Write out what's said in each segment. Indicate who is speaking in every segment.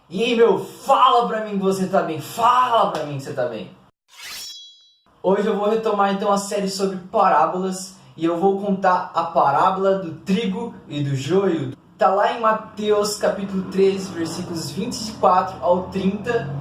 Speaker 1: E aí, meu, fala pra mim que você tá bem, fala pra mim que você tá bem. Hoje eu vou retomar então a série sobre parábolas e eu vou contar a parábola do trigo e do joio. Tá lá em Mateus capítulo 13, versículos 24 ao 30.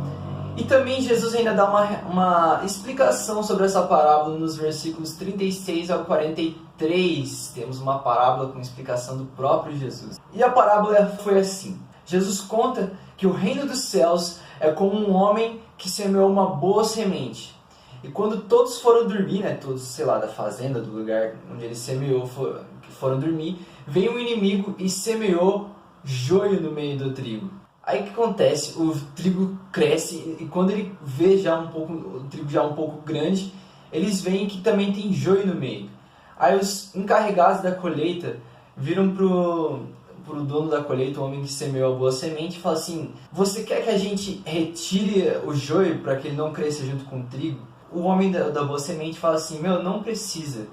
Speaker 1: E também Jesus ainda dá uma explicação sobre essa parábola nos versículos 36 ao 43. Temos uma parábola com explicação do próprio Jesus. E a parábola foi assim. Jesus conta que o reino dos céus é como um homem que semeou uma boa semente. E quando todos foram dormir, todos, sei lá, da fazenda, do lugar onde ele semeou, foram dormir, veio um inimigo e semeou joio no meio do trigo. Aí o que acontece? O trigo cresce e quando ele vê o trigo já um pouco grande, eles veem que também tem joio no meio. Aí os encarregados da colheita viram pro dono da colheita, o homem que semeou a boa semente, e fala assim: você quer que a gente retire o joio para que ele não cresça junto com o trigo? O homem da boa semente fala assim: não precisa,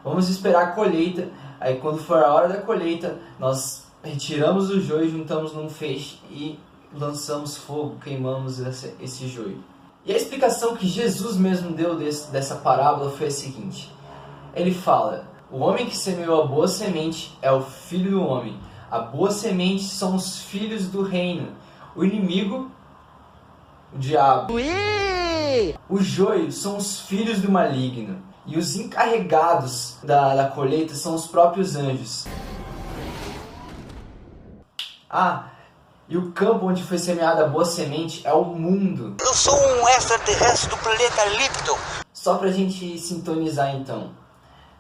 Speaker 1: vamos esperar a colheita, aí quando for a hora da colheita, nós retiramos o joio, juntamos num feixe e lançamos fogo, queimamos esse joio. E a explicação que Jesus mesmo deu dessa parábola foi a seguinte: ele fala, o homem que semeou a boa semente é o filho do homem. A boa semente são os filhos do reino. O inimigo, o diabo. O joio são os filhos do maligno. E os encarregados da colheita são os próprios anjos. E o campo onde foi semeada a boa semente é o mundo.
Speaker 2: Eu sou um extraterrestre do planeta Lipton.
Speaker 1: Só pra gente sintonizar então.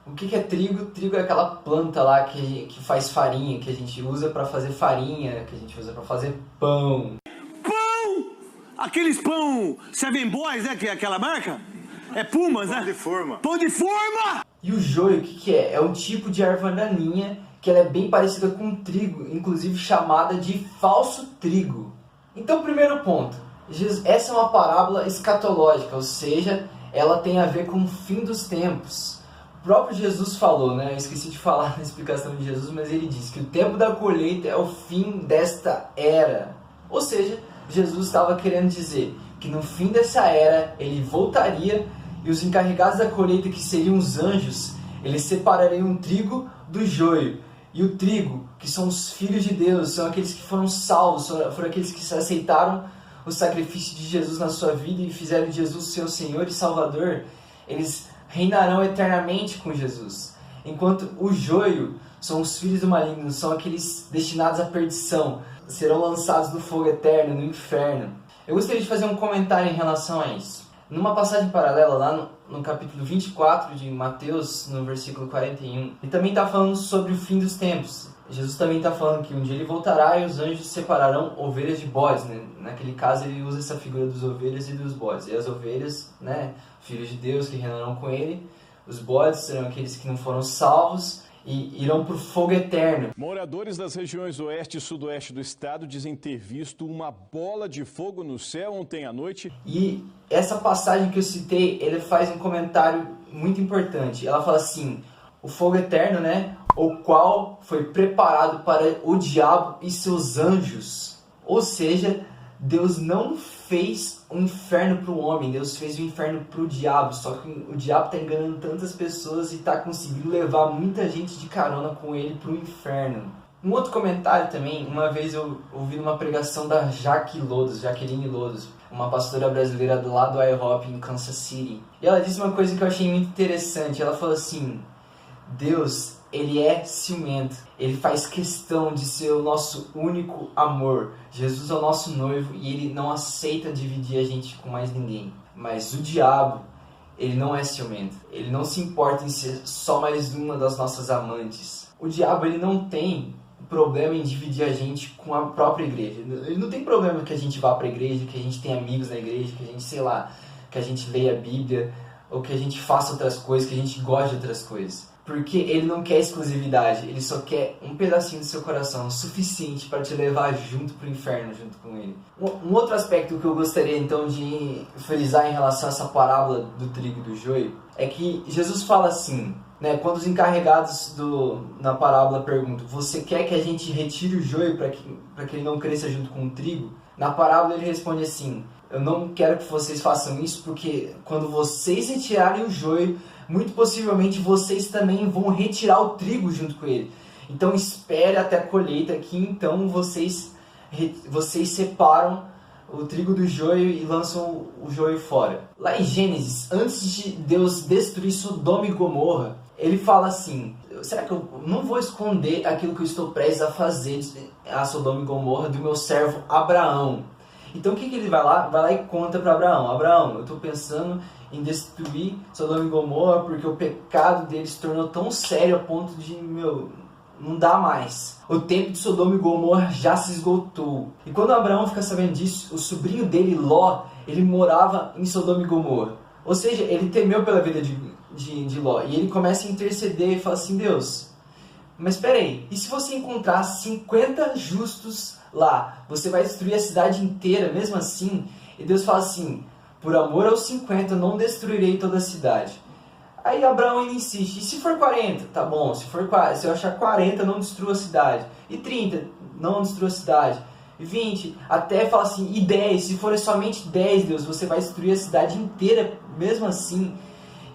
Speaker 1: O que é trigo? Trigo é aquela planta lá que faz farinha, que a gente usa pra fazer farinha, que a gente usa pra fazer pão.
Speaker 3: Pão! Aqueles pão Seven Boys, né? Que é aquela marca? É Pumas, né?
Speaker 4: Pão de forma.
Speaker 3: Pão de forma!
Speaker 1: E o joio, o que é? É um tipo de erva daninha que ela é bem parecida com trigo, inclusive chamada de falso trigo. Então, primeiro ponto. Essa é uma parábola escatológica, ou seja, ela tem a ver com o fim dos tempos. O próprio Jesus falou, eu esqueci de falar na explicação de Jesus, mas ele disse que o tempo da colheita é o fim desta era. Ou seja, Jesus estava querendo dizer que no fim dessa era ele voltaria e os encarregados da colheita, que seriam os anjos, eles separariam o trigo do joio. E o trigo, que são os filhos de Deus, são aqueles que foram salvos, foram aqueles que aceitaram o sacrifício de Jesus na sua vida e fizeram de Jesus seu Senhor e Salvador. Eles reinarão eternamente com Jesus. Enquanto o joio são os filhos do maligno, são aqueles destinados à perdição, serão lançados no fogo eterno, no inferno. Eu gostaria de fazer um comentário em relação a isso. Numa passagem paralela, lá no capítulo 24 de Mateus, no versículo 41, ele também está falando sobre o fim dos tempos. Jesus também está falando que um dia ele voltará e os anjos separarão ovelhas de bodes. Naquele caso ele usa essa figura dos ovelhas e dos bodes. E as ovelhas, filhos de Deus que reinarão com ele. Os bodes serão aqueles que não foram salvos e irão para o fogo eterno.
Speaker 5: Moradores das regiões oeste e sudoeste do estado dizem ter visto uma bola de fogo no céu ontem à noite.
Speaker 1: E essa passagem que eu citei, ele faz um comentário muito importante. Ela fala assim: o fogo eterno, o qual foi preparado para o diabo e seus anjos. Ou seja, Deus não fez um inferno para o homem, Deus fez um inferno para o diabo. Só que o diabo está enganando tantas pessoas e está conseguindo levar muita gente de carona com ele para o inferno. Um outro comentário também, uma vez eu ouvi numa pregação da Jaqueline Lodos, uma pastora brasileira do lado do IHOP em Kansas City. E ela disse uma coisa que eu achei muito interessante. Ela falou assim: Deus, ele é ciumento. Ele faz questão de ser o nosso único amor. Jesus é o nosso noivo e ele não aceita dividir a gente com mais ninguém. Mas o diabo, ele não é ciumento. Ele não se importa em ser só mais uma das nossas amantes. O diabo, ele não tem problema em dividir a gente com a própria igreja. Ele não tem problema que a gente vá para a igreja, que a gente tenha amigos na igreja, que a gente, que a gente leia a Bíblia, ou que a gente faça outras coisas, que a gente goste de outras coisas. Porque ele não quer exclusividade, ele só quer um pedacinho do seu coração, o suficiente para te levar junto para o inferno, junto com ele. Um outro aspecto que eu gostaria então de frisar em relação a essa parábola do trigo e do joio, é que Jesus fala assim, quando os encarregados na parábola perguntam: você quer que a gente retire o joio para que ele não cresça junto com o trigo? Na parábola ele responde assim: eu não quero que vocês façam isso, porque quando vocês retirarem o joio, muito possivelmente vocês também vão retirar o trigo junto com ele. Então espere até a colheita, que então vocês separam o trigo do joio e lançam o joio fora. Lá em Gênesis, antes de Deus destruir Sodoma e Gomorra, ele fala assim: será que eu não vou esconder aquilo que eu estou prestes a fazer a Sodoma e Gomorra do meu servo Abraão? Então o que ele vai lá? Vai lá e conta para Abraão: Abraão, eu estou pensando em destruir Sodoma e Gomorra porque o pecado deles se tornou tão sério a ponto de, não dá mais. O tempo de Sodoma e Gomorra já se esgotou. E quando Abraão fica sabendo disso, o sobrinho dele, Ló, ele morava em Sodoma e Gomorra. Ou seja, ele temeu pela vida de Ló. E ele começa a interceder e fala assim: Deus, mas espera aí, e se você encontrar 50 justos lá, você vai destruir a cidade inteira mesmo assim? E Deus fala assim: por amor aos 50 eu não destruirei toda a cidade. Aí Abraão ele insiste: e se for 40? Tá bom, se eu achar 40, não destrua a cidade. E 30, não destrua a cidade. E 20, até fala assim: e 10, se for somente 10, Deus, você vai destruir a cidade inteira mesmo assim?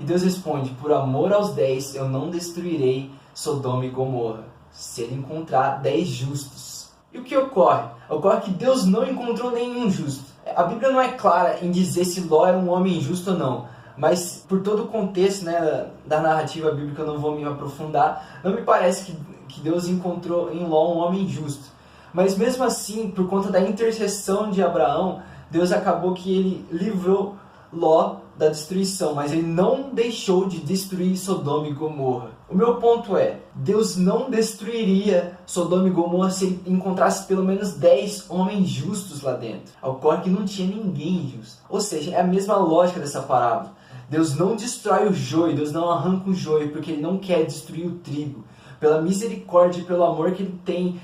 Speaker 1: E Deus responde: por amor aos 10, eu não destruirei Sodoma e Gomorra, se ele encontrar 10 justos. E o que ocorre? Ocorre que Deus não encontrou nenhum justo. A Bíblia não é clara em dizer se Ló era um homem justo ou não, mas por todo o contexto, né, da narrativa bíblica, eu não vou me aprofundar, não me parece que Deus encontrou em Ló um homem justo. Mas mesmo assim, por conta da intercessão de Abraão, Deus acabou que ele livrou Ló da destruição, mas ele não deixou de destruir Sodoma e Gomorra. O meu ponto é: Deus não destruiria Sodoma e Gomorra se ele encontrasse pelo menos 10 homens justos lá dentro. Ocorre que não tinha ninguém justo. Ou seja, é a mesma lógica dessa parábola. Deus não destrói o joio, Deus não arranca o joio, porque ele não quer destruir o trigo. Pela misericórdia e pelo amor que ele tem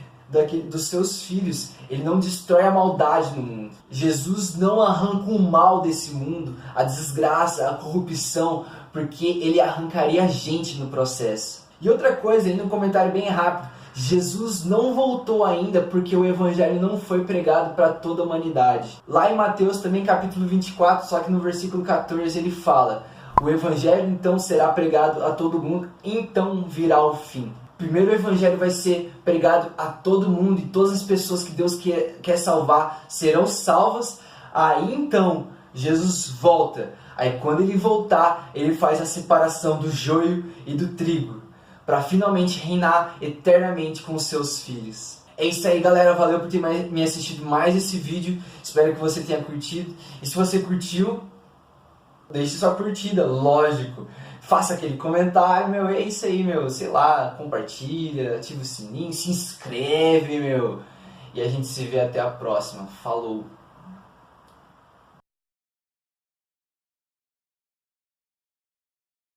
Speaker 1: dos seus filhos, ele não destrói a maldade no mundo. Jesus não arranca o mal desse mundo, a desgraça, a corrupção, porque ele arrancaria a gente no processo. E outra coisa, aí no comentário bem rápido: Jesus não voltou ainda porque o evangelho não foi pregado para toda a humanidade. Lá em Mateus também, capítulo 24, só que no versículo 14 ele fala: o evangelho então será pregado a todo mundo, então virá o fim. Primeiro o evangelho vai ser pregado a todo mundo e todas as pessoas que Deus quer salvar serão salvas. Aí então Jesus volta. Aí quando ele voltar, ele faz a separação do joio e do trigo, para finalmente reinar eternamente com os seus filhos. É isso aí, galera. Valeu por ter me assistido mais esse vídeo. Espero que você tenha curtido. E se você curtiu, deixe sua curtida, lógico. Faça aquele comentário, é isso aí, sei lá, compartilha, ativa o sininho, se inscreve, E a gente se vê até a próxima. Falou!